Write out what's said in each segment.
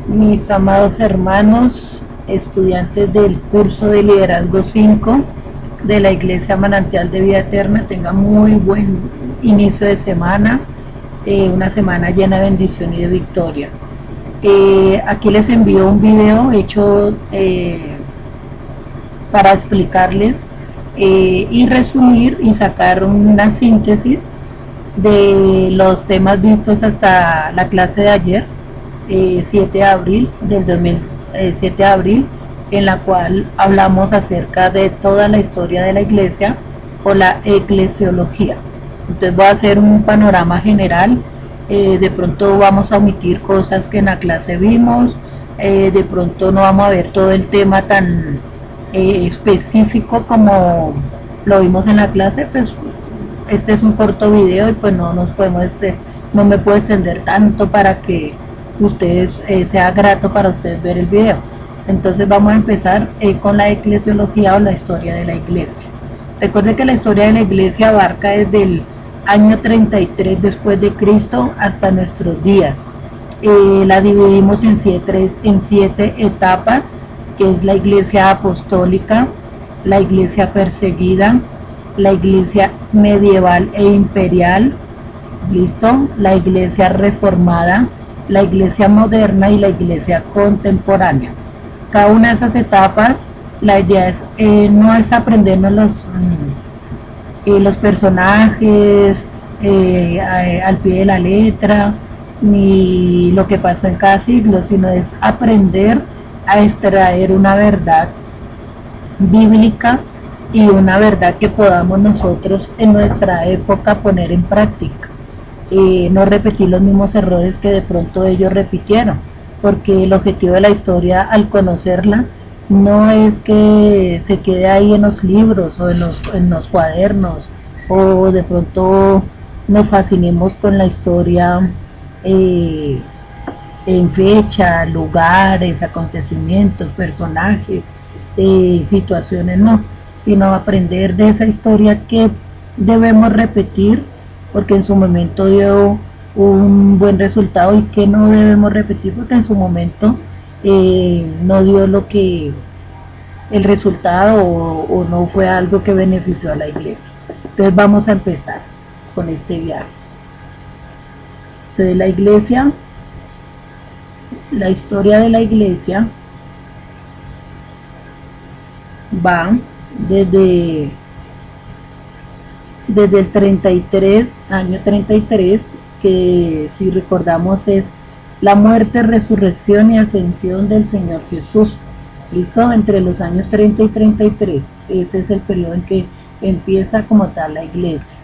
Mis amados hermanos, estudiantes del curso de Liderazgo 5 de la Iglesia Manantial de Vida Eterna, tengan muy buen inicio de semana, una semana llena de bendición y de victoria. Aquí les envío un video hecho para explicarles y resumir y sacar una síntesis de los temas vistos hasta la clase de ayer, 7 de abril del 7 de abril, en la cual hablamos acerca de toda la historia de la iglesia o la eclesiología. Entonces voy a hacer un panorama general, de pronto vamos a omitir cosas que en la clase vimos, de pronto no vamos a ver todo el tema tan específico como lo vimos en la clase, pues este es un corto video y pues no me puedo extender tanto para que ustedes sea grato para ustedes ver el video. Entonces vamos a empezar con la eclesiología o la historia de la iglesia. Recuerden que la historia de la iglesia abarca desde el año 33 después de Cristo hasta nuestros días. La dividimos en siete etapas, que es la iglesia apostólica, la iglesia perseguida, la iglesia medieval e imperial, listo, la iglesia reformada, la iglesia moderna y la iglesia contemporánea. Cada una de esas etapas, la idea es no es aprendernos los personajes al pie de la letra, ni lo que pasó en cada siglo, sino es aprender a extraer una verdad bíblica y una verdad que podamos nosotros en nuestra época poner en práctica. No repetir los mismos errores que de pronto ellos repitieron, porque el objetivo de la historia al conocerla no es que se quede ahí en los libros o en los cuadernos, o de pronto nos fascinemos con la historia en fecha, lugares, acontecimientos, personajes, situaciones, no, sino aprender de esa historia que debemos repetir porque en su momento dio un buen resultado y que no debemos repetir porque en su momento no dio el resultado o no fue algo que benefició a la iglesia. Entonces vamos a empezar con este viaje. Entonces la historia de la iglesia va desde el 33, año 33, que si recordamos es la muerte, resurrección y ascensión del Señor Jesús. ¿Listo? Entre los años 30 y 33, ese es el periodo en que empieza como tal la iglesia.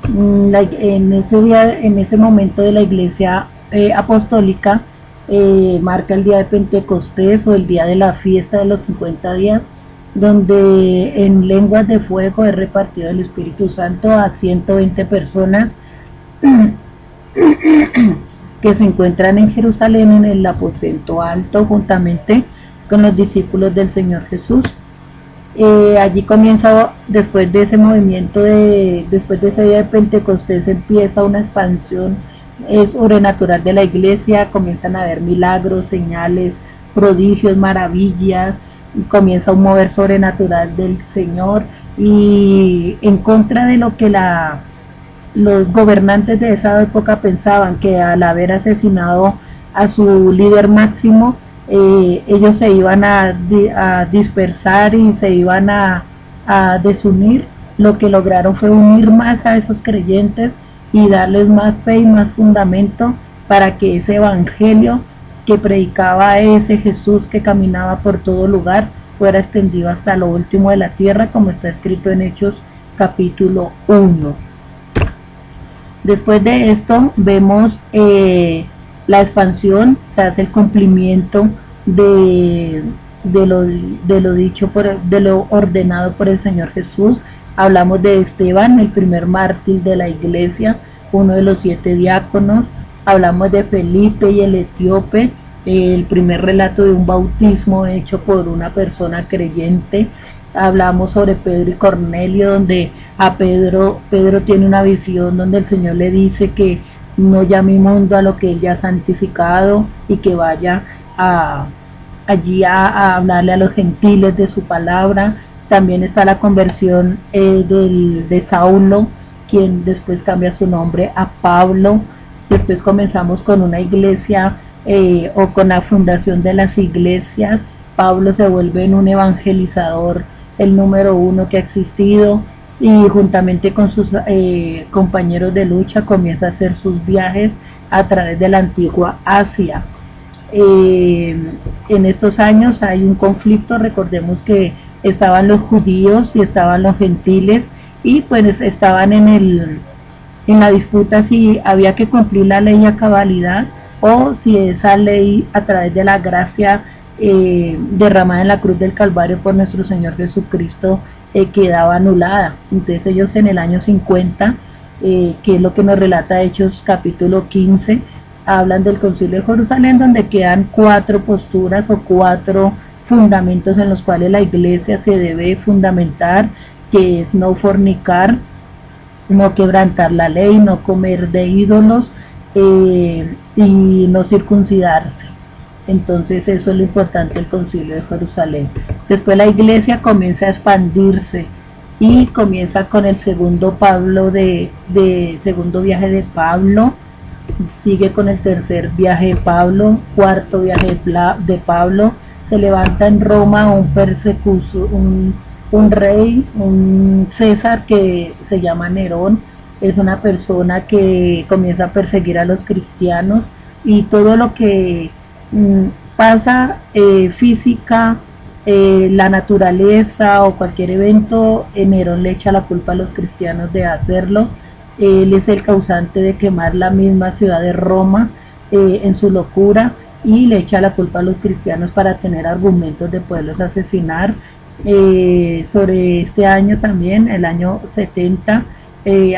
En ese momento de la iglesia apostólica, marca el día de Pentecostés o el día de la fiesta de los 50 días, donde en lenguas de fuego es repartido el Espíritu Santo a 120 personas que se encuentran en Jerusalén en el aposento alto juntamente con los discípulos del Señor Jesús. Allí comienza, después de ese movimiento, después de ese día de Pentecostés, empieza una expansión sobrenatural de la iglesia, comienzan a haber milagros, señales, prodigios, maravillas, comienza un mover sobrenatural del Señor, y en contra de lo que los gobernantes de esa época pensaban, que al haber asesinado a su líder máximo, ellos se iban a dispersar y se iban a desunir. Lo que lograron fue unir más a esos creyentes y darles más fe y más fundamento para que ese evangelio que predicaba ese Jesús que caminaba por todo lugar fuera extendido hasta lo último de la tierra, como está escrito en Hechos capítulo 1. Después de esto vemos la expansión, se hace el cumplimiento de lo dicho, de lo ordenado por el Señor Jesús. Hablamos de Esteban, el primer mártir de la iglesia, uno de los 7 diáconos. Hablamos de Felipe y el etíope, el primer relato de un bautismo hecho por una persona creyente. Hablamos sobre Pedro y Cornelio, donde a Pedro tiene una visión donde el Señor le dice que no llame inmundo a lo que él ya ha santificado y que vaya allí a hablarle a los gentiles de su palabra. También está la conversión de Saulo, quien después cambia su nombre a Pablo. Después comenzamos con una iglesia o con la fundación de las iglesias. Pablo se vuelve en un evangelizador, el número 1 que ha existido, y juntamente con sus compañeros de lucha comienza a hacer sus viajes a través de la antigua Asia. En estos años hay un conflicto, recordemos que estaban los judíos y estaban los gentiles, y pues estaban en la disputa si había que cumplir la ley a cabalidad o si esa ley, a través de la gracia derramada en la cruz del Calvario por nuestro Señor Jesucristo, quedaba anulada. Entonces ellos en el año 50, que es lo que nos relata Hechos capítulo 15, hablan del Concilio de Jerusalén, donde quedan 4 posturas o 4 fundamentos en los cuales la iglesia se debe fundamentar, que es no fornicar, no quebrantar la ley, no comer de ídolos y no circuncidarse. Entonces eso es lo importante del Concilio de Jerusalén. Después la iglesia comienza a expandirse y comienza con el segundo segundo viaje de Pablo, sigue con el tercer viaje de Pablo, cuarto viaje de Pablo. Se levanta en Roma un rey, un César que se llama Nerón. Es una persona que comienza a perseguir a los cristianos, y todo lo que pasa, física, la naturaleza o cualquier evento, Nerón le echa la culpa a los cristianos de hacerlo. Él es el causante de quemar la misma ciudad de Roma en su locura, y le echa la culpa a los cristianos para tener argumentos de poderlos asesinar. Sobre este año también, el año 70,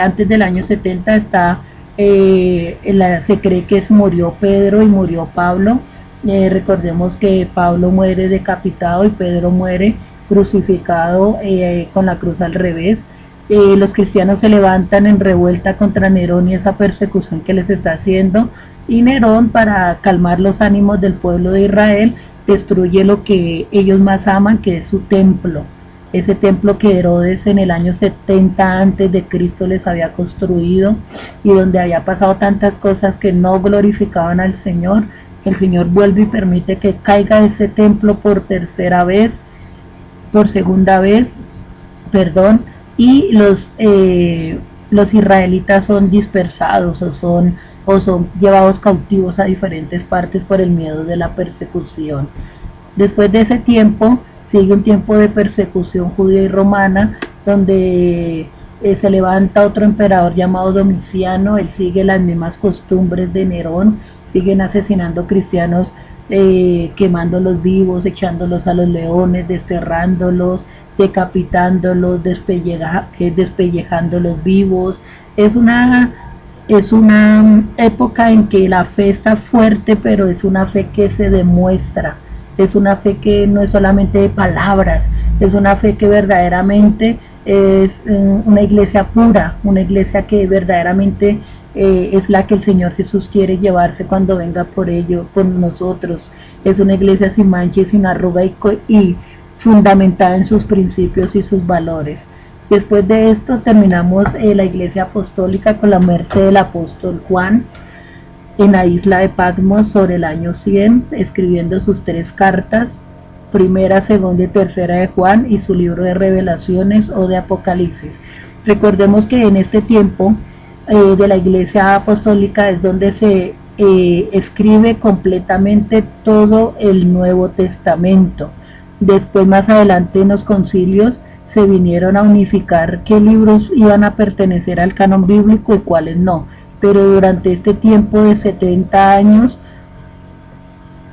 antes del año 70 está, se cree que murió Pedro y murió Pablo. Recordemos que Pablo muere decapitado y Pedro muere crucificado con la cruz al revés. Los cristianos se levantan en revuelta contra Nerón y esa persecución que les está haciendo, y Nerón, para calmar los ánimos del pueblo de Israel, destruye lo que ellos más aman, que es su templo. Ese templo que Herodes en el año 70 antes de Cristo les había construido, y donde había pasado tantas cosas que no glorificaban al Señor. El Señor vuelve y permite que caiga ese templo por segunda vez, y los israelitas son dispersados o son llevados cautivos a diferentes partes por el miedo de la persecución. Después de ese tiempo sigue un tiempo de persecución judía y romana, donde se levanta otro emperador llamado Domiciano. Él sigue las mismas costumbres de Nerón, siguen asesinando cristianos, quemándolos vivos, echándolos a los leones, desterrándolos, decapitándolos, despellejándolos vivos. Es una época en que la fe está fuerte, pero es una fe que se demuestra, es una fe que no es solamente de palabras, es una fe que verdaderamente es una iglesia pura, una iglesia que verdaderamente es la que el Señor Jesús quiere llevarse cuando venga por nosotros. Es una iglesia sin mancha y sin arruga y fundamentada en sus principios y sus valores. Después de esto terminamos la iglesia apostólica con la muerte del apóstol Juan en la isla de Patmos sobre el año 100, escribiendo sus 3 cartas, primera, segunda y tercera de Juan, y su libro de Revelaciones o de Apocalipsis. Recordemos que en este tiempo de la iglesia apostólica es donde se escribe completamente todo el Nuevo Testamento. Después, más adelante, en los concilios se vinieron a unificar qué libros iban a pertenecer al canon bíblico y cuáles no, pero durante este tiempo de 70 años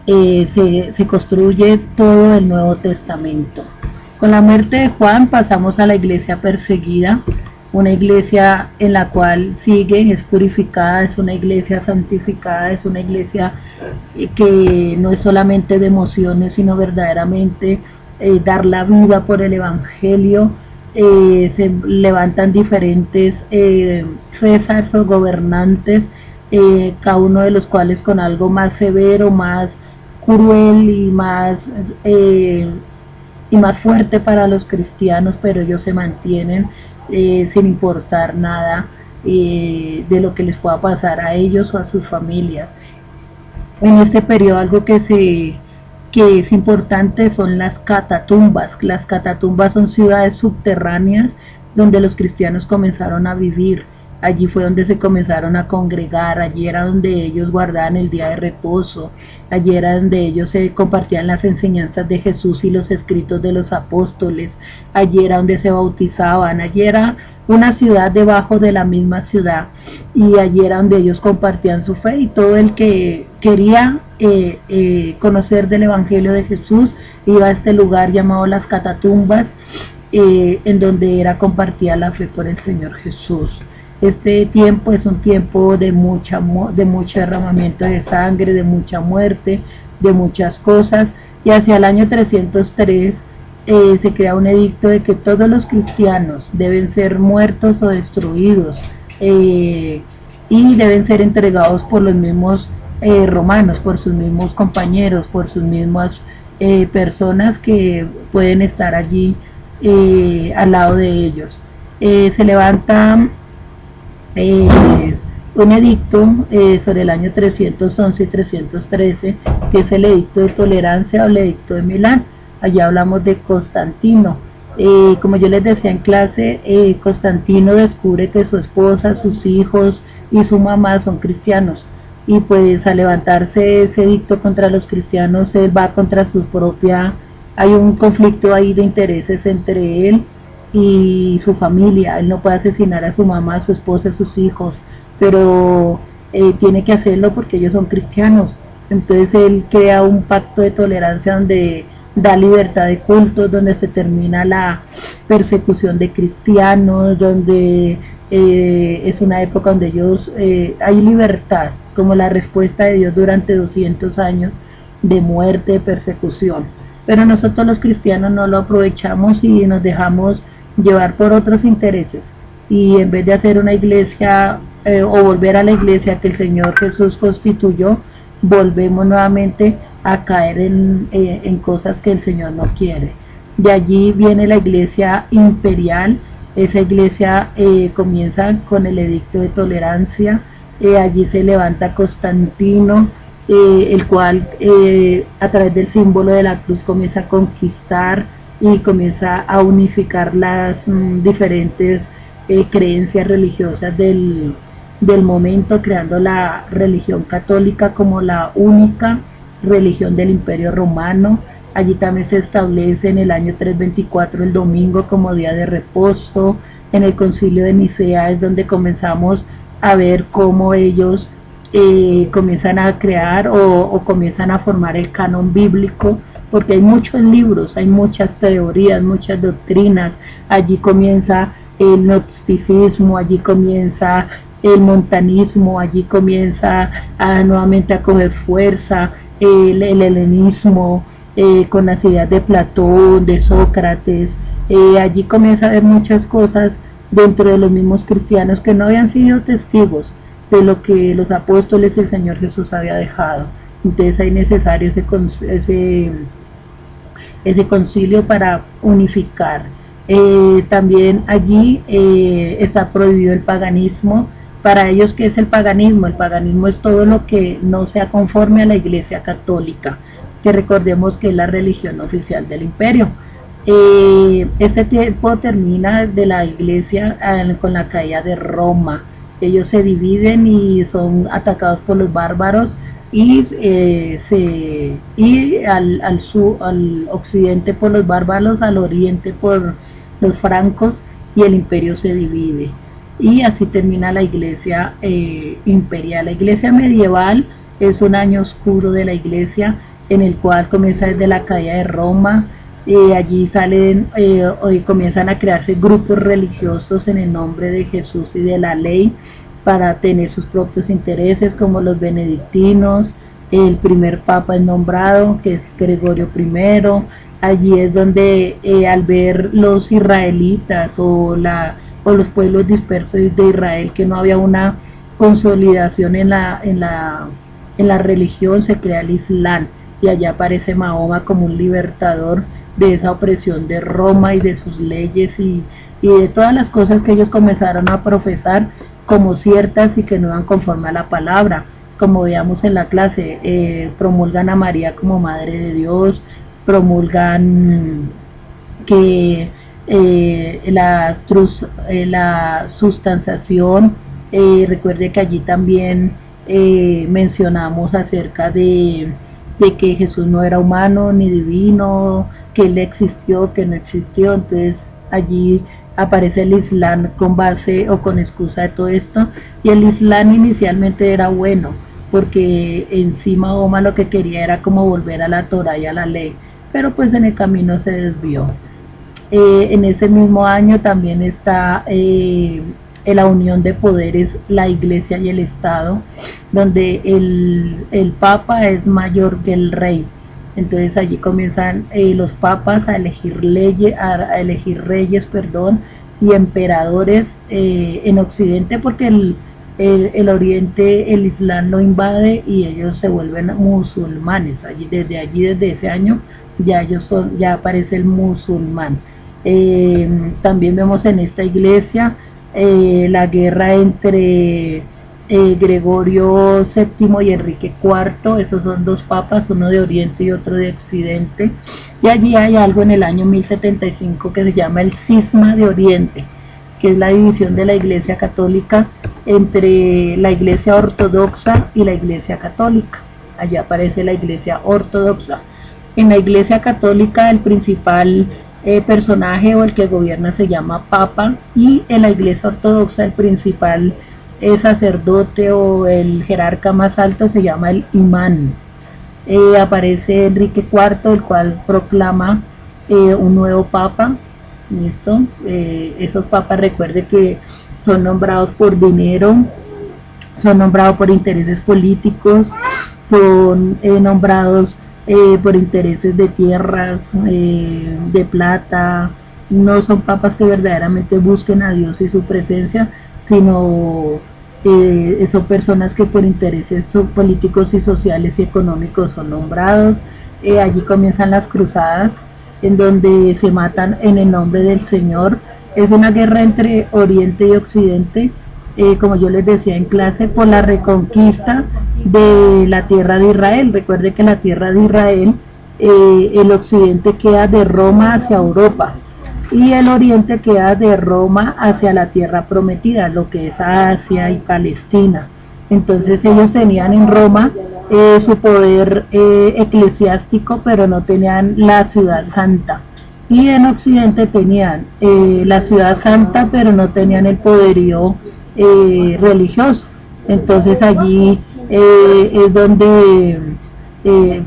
se construye todo el Nuevo Testamento. Con la muerte de Juan pasamos a la iglesia perseguida, una iglesia en la cual es purificada, es una iglesia santificada, es una iglesia que no es solamente de emociones, sino verdaderamente dar la vida por el evangelio. Se levantan diferentes césares o gobernantes, cada uno de los cuales con algo más severo, más cruel y más fuerte para los cristianos, pero ellos se mantienen sin importar nada de lo que les pueda pasar a ellos o a sus familias. En este periodo algo que es importante son las catatumbas. Las catatumbas son ciudades subterráneas donde los cristianos comenzaron a vivir. Allí fue donde se comenzaron a congregar, allí era donde ellos guardaban el día de reposo, allí era donde ellos se compartían las enseñanzas de Jesús y los escritos de los apóstoles, allí era donde se bautizaban, allí era una ciudad debajo de la misma ciudad y allí era donde ellos compartían su fe y todo el que quería conocer del Evangelio de Jesús iba a este lugar llamado las catatumbas en donde era compartida la fe por el Señor Jesús. Este tiempo es un tiempo de mucho derramamiento de sangre, de mucha muerte, de muchas cosas, y hacia el año 303 se crea un edicto de que todos los cristianos deben ser muertos o destruidos y deben ser entregados por los mismos romanos, por sus mismos compañeros, por sus mismas personas que pueden estar allí al lado de ellos. Se levanta un edicto sobre el año 311 y 313, que es el edicto de tolerancia o el edicto de Milán. Allá hablamos de Constantino. Como yo les decía en clase, Constantino descubre que su esposa, sus hijos y su mamá son cristianos. Y pues al levantarse ese edicto contra los cristianos, él va contra su propia... Hay un conflicto ahí de intereses entre él y su familia. Él no puede asesinar a su mamá, a su esposa, a sus hijos, pero tiene que hacerlo porque ellos son cristianos. Entonces él crea un pacto de tolerancia donde da libertad de cultos, donde se termina la persecución de cristianos, donde es una época donde ellos hay libertad, como la respuesta de Dios durante 200 años de muerte, de persecución. Pero nosotros los cristianos no lo aprovechamos y nos dejamos llevar por otros intereses, y en vez de hacer una iglesia o volver a la iglesia que el Señor Jesús constituyó, volvemos nuevamente a caer en cosas que el Señor no quiere. De allí viene la iglesia imperial. Esa iglesia comienza con el edicto de tolerancia. Allí se levanta Constantino, el cual a través del símbolo de la cruz comienza a conquistar y comienza a unificar las diferentes creencias religiosas del momento, creando la religión católica como la única religión del Imperio Romano. Allí también se establece en el año 324 el domingo como día de reposo. En el concilio de Nicea es donde comenzamos a ver cómo ellos comienzan a crear o comienzan a formar el canon bíblico, porque hay muchos libros, hay muchas teorías, muchas doctrinas. Allí comienza el gnosticismo, allí comienza el montanismo, allí comienza nuevamente a coger fuerza el helenismo, con las ideas de Platón, de Sócrates. Allí comienza a haber muchas cosas dentro de los mismos cristianos que no habían sido testigos de lo que los apóstoles y el Señor Jesús había dejado. Entonces hay necesario ese concilio para unificar. También allí está prohibido el paganismo. Para ellos, ¿qué es el paganismo? El paganismo es todo lo que no sea conforme a la Iglesia Católica, que recordemos que es la religión oficial del imperio. Este tiempo termina de la Iglesia con la caída de Roma. Ellos se dividen y son atacados por los bárbaros, y al occidente por los bárbaros, al oriente por los francos, y el imperio se divide. Y así termina la iglesia imperial. La iglesia medieval es un año oscuro de la iglesia, en el cual comienza desde la caída de Roma. Allí comienzan a crearse grupos religiosos en el nombre de Jesús y de la ley, para tener sus propios intereses, como los benedictinos. El primer papa es nombrado, que es Gregorio I. Allí es donde al ver los israelitas o los pueblos dispersos de Israel que no había una consolidación en la religión, se crea el Islam. y allá aparece Mahoma como un libertador de esa opresión de Roma y de sus leyes y de todas las cosas que ellos comenzaron a profesar como ciertas y que no iban conforme a la palabra. Como veíamos en la clase, promulgan a María como Madre de Dios, promulgan que la sustanciación, recuerde que allí también mencionamos acerca de que Jesús no era humano ni divino, que él existió, que no existió. Entonces allí aparece el Islam con base o con excusa de todo esto, y el Islam inicialmente era bueno, porque encima Mahoma lo que quería era como volver a la Torah y a la ley, pero pues en el camino se desvió. En ese mismo año también está en la unión de poderes la Iglesia y el Estado, donde el Papa es mayor que el rey. Entonces allí comienzan los papas a elegir reyes, perdón, y emperadores en Occidente, porque el Oriente, el Islam lo invade y ellos se vuelven musulmanes. Desde ese año ya aparece el musulmán. También vemos en esta iglesia la guerra entre Gregorio VII y Enrique IV. Esos son dos papas, uno de Oriente y otro de Occidente, y allí hay algo en el año 1075 que se llama el Cisma de Oriente, que es la división de la Iglesia Católica entre la Iglesia Ortodoxa y la Iglesia Católica. Allí aparece la Iglesia Ortodoxa. En la Iglesia Católica el principal personaje o el que gobierna se llama Papa, y en la Iglesia Ortodoxa el principal sacerdote o el jerarca más alto se llama el imán. Aparece Enrique IV, el cual proclama un nuevo papa. ¿Listo? Esos papas, recuerde que son nombrados por dinero, son nombrados por intereses políticos, son nombrados por intereses de tierras, de plata. No son papas que verdaderamente busquen a Dios y su presencia, sino son personas que por intereses políticos y sociales y económicos son nombrados. Allí comienzan las cruzadas, en donde se matan en el nombre del Señor. Es una guerra entre Oriente y Occidente, como yo les decía en clase, por la reconquista de la tierra de Israel. Recuerde que la tierra de Israel, el occidente queda de Roma hacia Europa y el oriente queda de Roma hacia la tierra prometida, lo que es Asia y Palestina. Entonces ellos tenían en Roma su poder eclesiástico, pero no tenían la ciudad santa, y en Occidente tenían la ciudad santa, pero no tenían el poderío religioso. Entonces allí es donde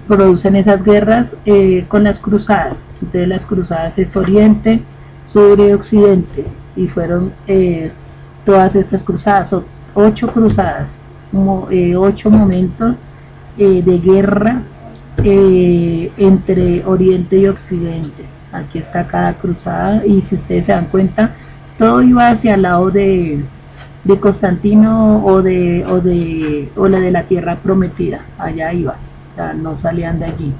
producen esas guerras con las cruzadas. Entonces las cruzadas es Oriente sobre Occidente, y fueron todas estas cruzadas, son 8 cruzadas, 8 momentos de guerra entre Oriente y Occidente. Aquí está cada cruzada, y si ustedes se dan cuenta, todo iba hacia el lado de Constantino o la de la tierra prometida. Allá iba, o sea, no salían de allí,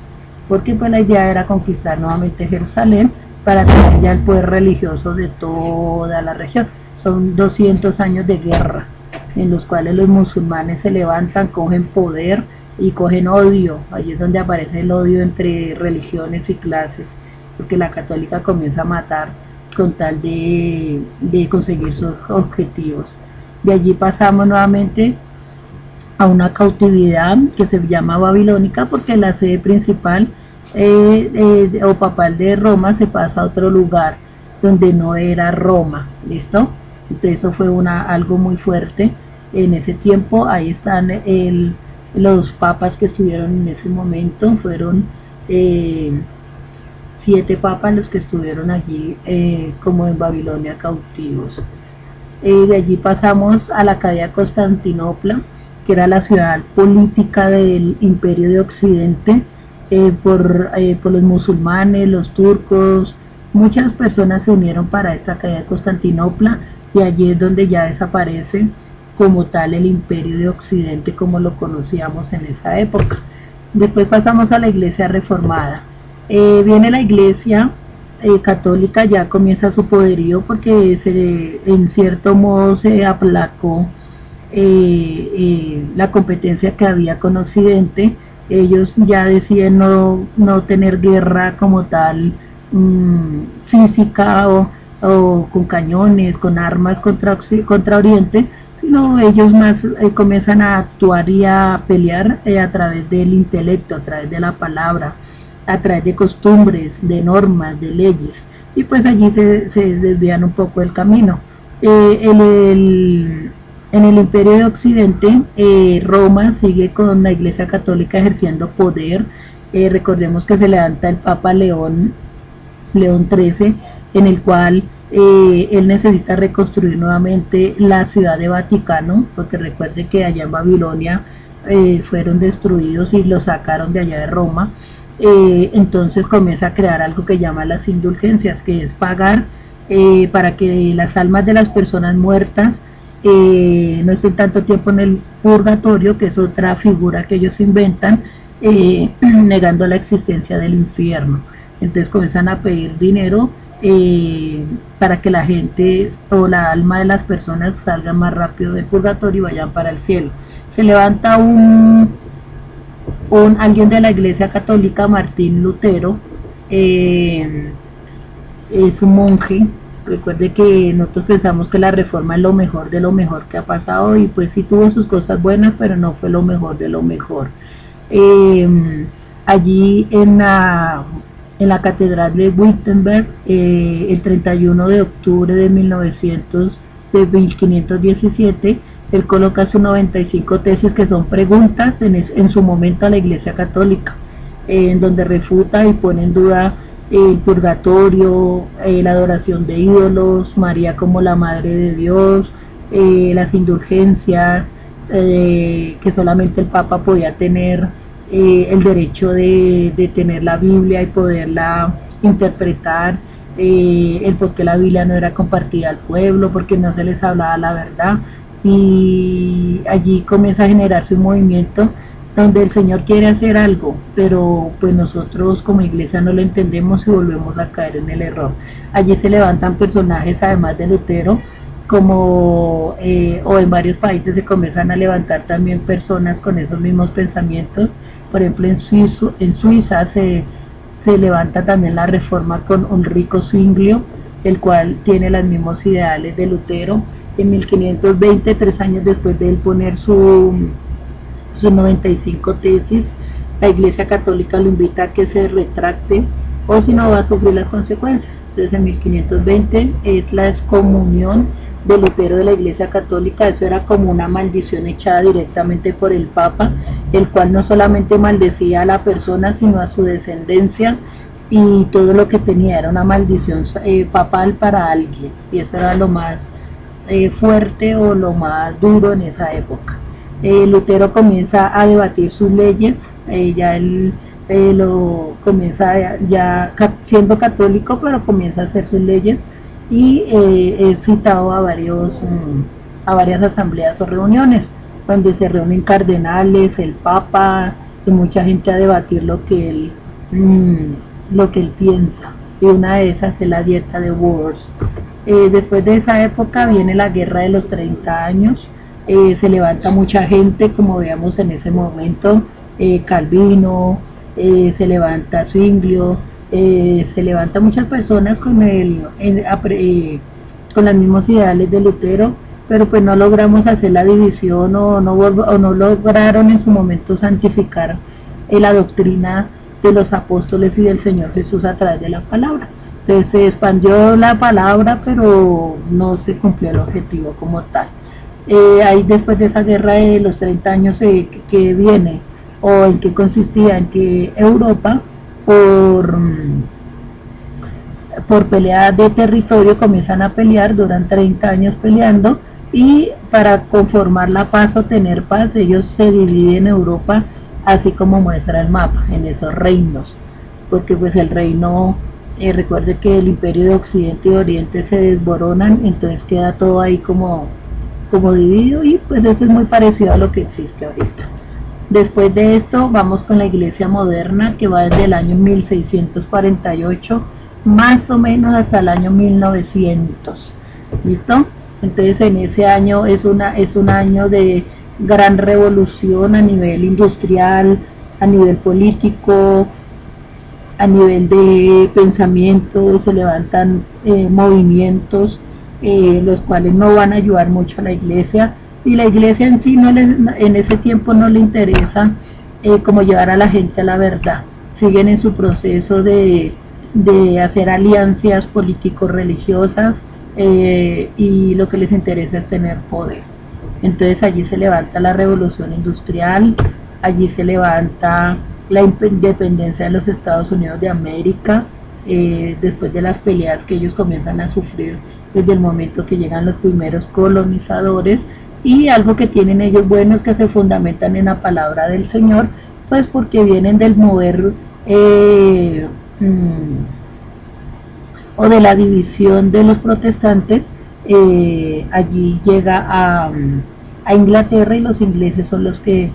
porque pues la idea era conquistar nuevamente Jerusalén para tener ya el poder religioso de toda la región. Son 200 años de guerra en los cuales los musulmanes se levantan, cogen poder y cogen odio. Allí es donde aparece el odio entre religiones y clases, porque la católica comienza a matar con tal de conseguir sus objetivos. De allí pasamos nuevamente a una cautividad que se llama babilónica, porque la sede principal o papal de Roma se pasa a otro lugar donde no era Roma. ¿Listo? Entonces eso fue algo muy fuerte en ese tiempo. Ahí están los papas que estuvieron en ese momento. Fueron 7 papas los que estuvieron allí como en Babilonia cautivos. De allí pasamos a la caída de Constantinopla, que era la ciudad política del Imperio de Occidente, por los musulmanes, los turcos. Muchas personas se unieron para esta caída de Constantinopla, y allí es donde ya desaparece como tal el Imperio de Occidente como lo conocíamos en esa época. Después pasamos a la iglesia reformada. Viene la iglesia católica, ya comienza su poderío porque en cierto modo se aplacó la competencia que había con Occidente. Ellos ya deciden no tener guerra como tal física o con cañones, con armas contra Oriente, sino ellos más comienzan a actuar y a pelear a través del intelecto, a través de la palabra, a través de costumbres, de normas, de leyes, y pues allí se desvían un poco del camino. En el Imperio de Occidente, Roma sigue con la Iglesia Católica ejerciendo poder. Recordemos que se levanta el Papa León XIII, en el cual él necesita reconstruir nuevamente la ciudad de Vaticano, porque recuerde que allá en Babilonia fueron destruidos y los sacaron de allá de Roma. Entonces comienza a crear algo que llama las indulgencias, que es pagar para que las almas de las personas muertas no estén tanto tiempo en el purgatorio, que es otra figura que ellos inventan, negando la existencia del infierno. Entonces comienzan a pedir dinero para que la gente o la alma de las personas salgan más rápido del purgatorio y vayan para el cielo. Se levanta alguien de la Iglesia Católica, Martín Lutero, es un monje. Recuerde que nosotros pensamos que la reforma es lo mejor de lo mejor que ha pasado, y pues sí tuvo sus cosas buenas, pero no fue lo mejor de lo mejor. Allí en la catedral de Wittenberg, el 31 de octubre de 1517, él coloca sus 95 tesis, que son preguntas en su momento a la Iglesia Católica, en donde refuta y pone en duda el purgatorio, la adoración de ídolos, María como la Madre de Dios, las indulgencias, que solamente el Papa podía tener el derecho de tener la Biblia y poderla interpretar, el por qué la Biblia no era compartida al pueblo, porque no se les hablaba la verdad. Y allí comienza a generarse un movimiento donde el Señor quiere hacer algo, pero pues nosotros como iglesia no lo entendemos y volvemos a caer en el error. Allí se levantan personajes, además de Lutero, o en varios países se comienzan a levantar también personas con esos mismos pensamientos. Por ejemplo, en Suiza se levanta también la reforma con Ulrico Zwinglio, el cual tiene los mismos ideales de Lutero. En 1520, 3 años después de él poner sus 95 tesis, la Iglesia Católica lo invita a que se retracte, o si no va a sufrir las consecuencias. Entonces en 1520 es la excomunión de Lutero de la Iglesia Católica. Eso era como una maldición echada directamente por el Papa, el cual no solamente maldecía a la persona, sino a su descendencia, y todo lo que tenía era una maldición papal para alguien, y eso era lo más fuerte o lo más duro en esa época. Lutero comienza a debatir sus leyes, ya él comienza ya siendo católico, pero comienza a hacer sus leyes, y es citado a varias asambleas o reuniones donde se reúnen cardenales, el Papa y mucha gente a debatir lo que él piensa, y una de esas es la Dieta de Worms. Después de esa época viene la Guerra de los 30 años. Se levanta mucha gente, como veamos en ese momento, Calvino, se levanta Zwinglio, se levanta muchas personas con los mismos ideales de Lutero, pero pues no logramos hacer la división, o no lograron en su momento santificar la doctrina de los apóstoles y del Señor Jesús a través de la palabra. Entonces se expandió la palabra, pero no se cumplió el objetivo como tal. Ahí después de esa guerra de los 30 años que viene, o en qué consistía, en que Europa por pelea de territorio comienzan a pelear, duran 30 años peleando, y para conformar la paz o tener paz, ellos se dividen Europa, así como muestra el mapa, en esos reinos, porque pues el reino, recuerde que el imperio de Occidente y Oriente se desboronan, entonces queda todo ahí como dividido, y pues eso es muy parecido a lo que existe ahorita. Después de esto vamos con la iglesia moderna, que va desde el año 1648 más o menos hasta el año 1900. ¿Listo? Entonces en ese año es un año de gran revolución a nivel industrial, a nivel político, a nivel de pensamiento. Se levantan movimientos los cuales no van a ayudar mucho a la iglesia, y la iglesia en sí en ese tiempo no le interesa como llevar a la gente a la verdad. Siguen en su proceso de hacer alianzas político-religiosas, y lo que les interesa es tener poder. Entonces allí se levanta la revolución industrial, allí se levanta la independencia de los Estados Unidos de América, después de las peleas que ellos comienzan a sufrir desde el momento que llegan los primeros colonizadores. Y algo que tienen ellos bueno es que se fundamentan en la palabra del Señor, pues porque vienen del mover o de la división de los protestantes. Allí llega a Inglaterra, y los ingleses son los que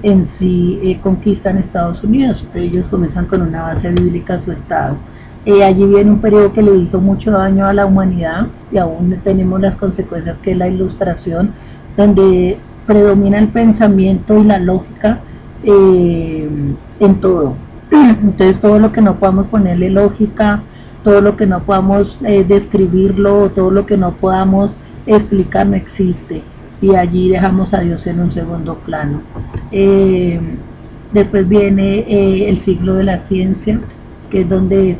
en sí conquistan Estados Unidos. Ellos comienzan con una base bíblica a su estado. Allí viene un periodo que le hizo mucho daño a la humanidad, y aún tenemos las consecuencias, que es la Ilustración, donde predomina el pensamiento y la lógica en todo. Entonces todo lo que no podamos ponerle lógica, todo lo que no podamos describirlo, todo lo que no podamos explicar, no existe, y allí dejamos a Dios en un segundo plano. Después viene el siglo de la ciencia, que es donde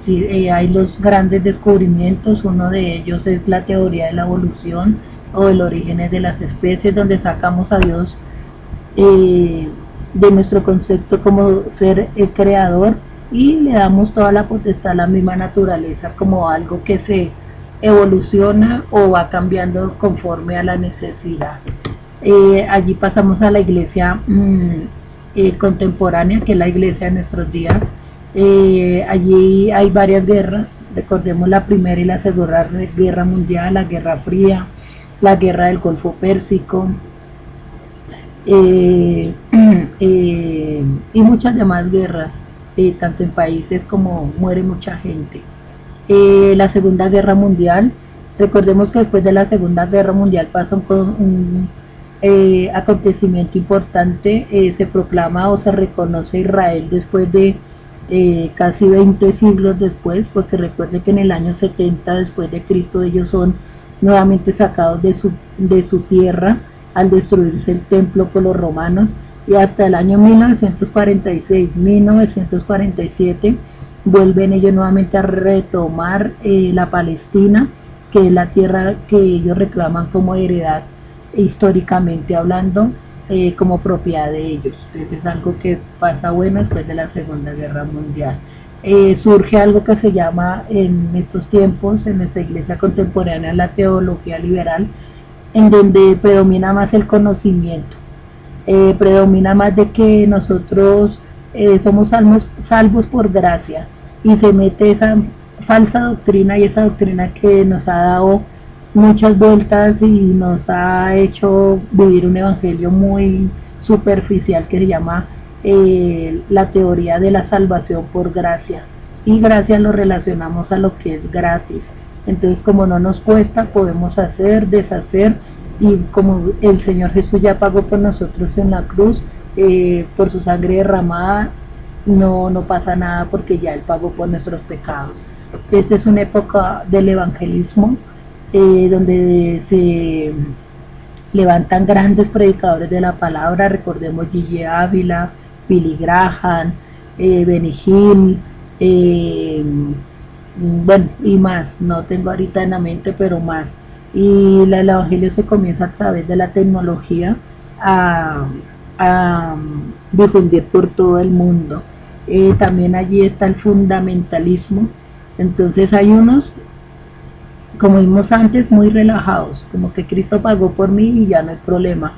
hay los grandes descubrimientos. Uno de ellos es la teoría de la evolución o el origen de las especies, donde sacamos a Dios de nuestro concepto como ser creador, y le damos toda la potestad a la misma naturaleza como algo que se evoluciona o va cambiando conforme a la necesidad. Allí pasamos a la iglesia contemporánea, que es la iglesia de nuestros días. Allí hay varias guerras. Recordemos la Primera y la Segunda Guerra Mundial, la Guerra Fría, la Guerra del Golfo Pérsico, y muchas demás guerras, tanto en países como muere mucha gente. La Segunda Guerra Mundial, recordemos que después de la Segunda Guerra Mundial pasa un acontecimiento importante. Se proclama o se reconoce Israel después de casi 20 siglos después, porque recuerde que en el año 70 después de Cristo ellos son nuevamente sacados de su tierra al destruirse el templo por los romanos, y hasta el año 1946-1947 vuelven ellos nuevamente a retomar la Palestina, que es la tierra que ellos reclaman como heredad, históricamente hablando, como propiedad de ellos. Entonces es algo que pasa bueno después de la Segunda Guerra Mundial. Surge algo que se llama en estos tiempos, en nuestra iglesia contemporánea, la teología liberal, en donde predomina más el conocimiento, predomina más de que nosotros somos salvos por gracia, y se mete esa falsa doctrina, y esa doctrina que nos ha dado muchas vueltas y nos ha hecho vivir un evangelio muy superficial, que se llama la teoría de la salvación por gracia, y gracia lo relacionamos a lo que es gratis. Entonces, como no nos cuesta, podemos hacer, deshacer, y como el Señor Jesús ya pagó por nosotros en la cruz, por su sangre derramada, no pasa nada, porque ya Él pagó por nuestros pecados. Esta es una época del evangelismo, donde se levantan grandes predicadores de la palabra. Recordemos Gigi Ávila, Billy Graham, Benny Hinn, bueno, y más, no tengo ahorita en la mente, pero más. Y el evangelio se comienza a través de la tecnología a difundir por todo el mundo. También allí está el fundamentalismo. Entonces hay unos, como vimos antes, muy relajados, como que Cristo pagó por mí y ya no hay problema.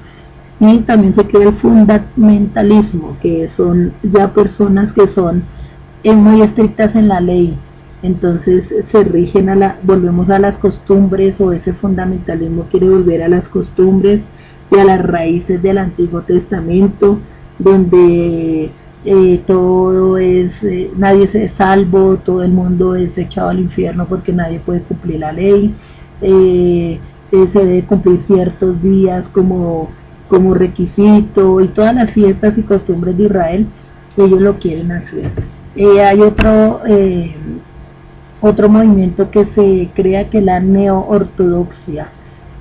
Y también se crea el fundamentalismo, que son ya personas que son muy estrictas en la ley. Entonces se rigen volvemos a las costumbres, o ese fundamentalismo quiere volver a las costumbres y a las raíces del Antiguo Testamento, donde todo es, nadie es salvo, todo el mundo es echado al infierno porque nadie puede cumplir la ley, se debe cumplir ciertos días como requisito, y todas las fiestas y costumbres de Israel ellos lo quieren hacer. Hay otro movimiento que se crea, que es la neo-ortodoxia.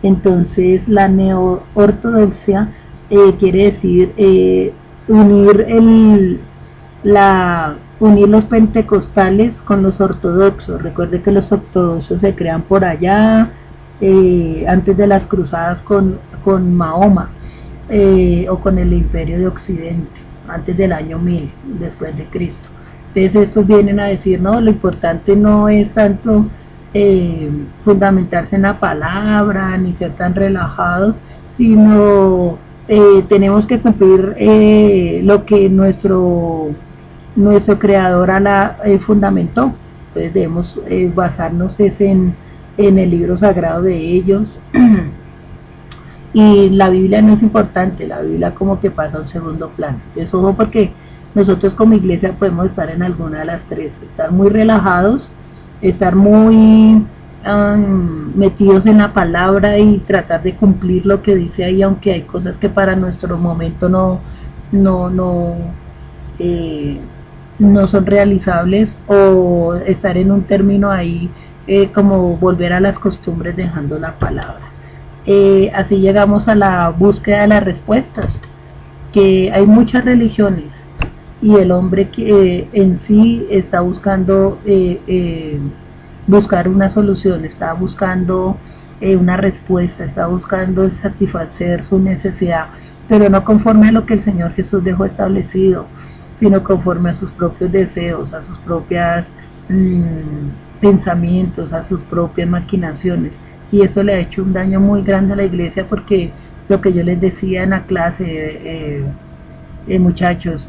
Entonces la neo-ortodoxia quiere decir unir unir los pentecostales con los ortodoxos. Recuerde que los ortodoxos se crean por allá, antes de las cruzadas con Mahoma, o con el imperio de Occidente, antes del año 1000 después de Cristo. Entonces estos vienen a decir, no, lo importante no es tanto fundamentarse en la palabra, ni ser tan relajados, sino tenemos que cumplir lo que nuestro creador fundamentó. Entonces debemos basarnos en el libro sagrado de ellos. Y la Biblia no es importante, la Biblia como que pasa a un segundo plano. Entonces ojo, porque nosotros como iglesia podemos estar en alguna de las tres, estar muy relajados, estar muy metidos en la palabra y tratar de cumplir lo que dice ahí, aunque hay cosas que para nuestro momento no son realizables, o estar en un término ahí como volver a las costumbres dejando la palabra. Así llegamos a la búsqueda de las respuestas, que hay muchas religiones y el hombre que en sí está buscando buscar una solución, está buscando una respuesta, está buscando satisfacer su necesidad, pero no conforme a lo que el Señor Jesús dejó establecido, sino conforme a sus propios deseos, a sus propios pensamientos, a sus propias maquinaciones. Y eso le ha hecho un daño muy grande a la iglesia, porque lo que yo les decía en la clase, muchachos,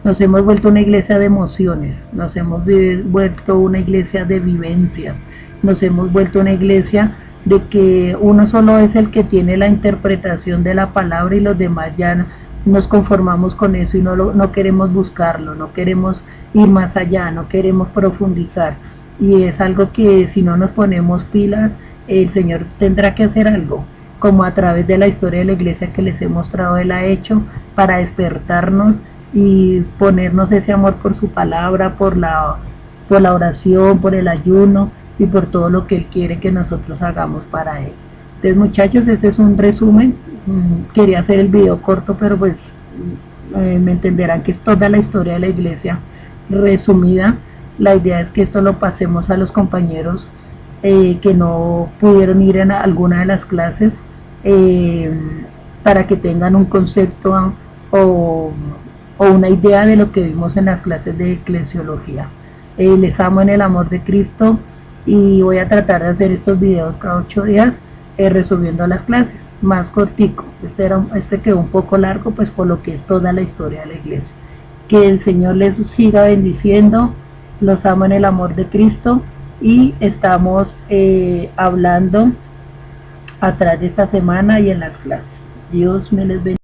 nos hemos vuelto una iglesia de emociones, nos hemos vuelto una iglesia de vivencias, nos hemos vuelto una iglesia de que uno solo es el que tiene la interpretación de la palabra y los demás ya nos conformamos con eso y no queremos buscarlo, no queremos ir más allá, no queremos profundizar. Y es algo que si no nos ponemos pilas, el Señor tendrá que hacer algo, como a través de la historia de la iglesia que les he mostrado, Él ha hecho para despertarnos y ponernos ese amor por su palabra, por la oración, por el ayuno y por todo lo que Él quiere que nosotros hagamos para Él. Entonces, muchachos, este es un resumen. Quería hacer el video corto, pero pues me entenderán que es toda la historia de la iglesia resumida. La idea es que esto lo pasemos a los compañeros que no pudieron ir en alguna de las clases, para que tengan un concepto o una idea de lo que vimos en las clases de eclesiología. Les amo en el amor de Cristo, y voy a tratar de hacer estos videos cada 8 días, resumiendo las clases, más cortico. Este quedó un poco largo, pues por lo que es toda la historia de la iglesia. Que el Señor les siga bendiciendo, los amo en el amor de Cristo, y estamos hablando atrás de esta semana y en las clases. Dios me les bendiga.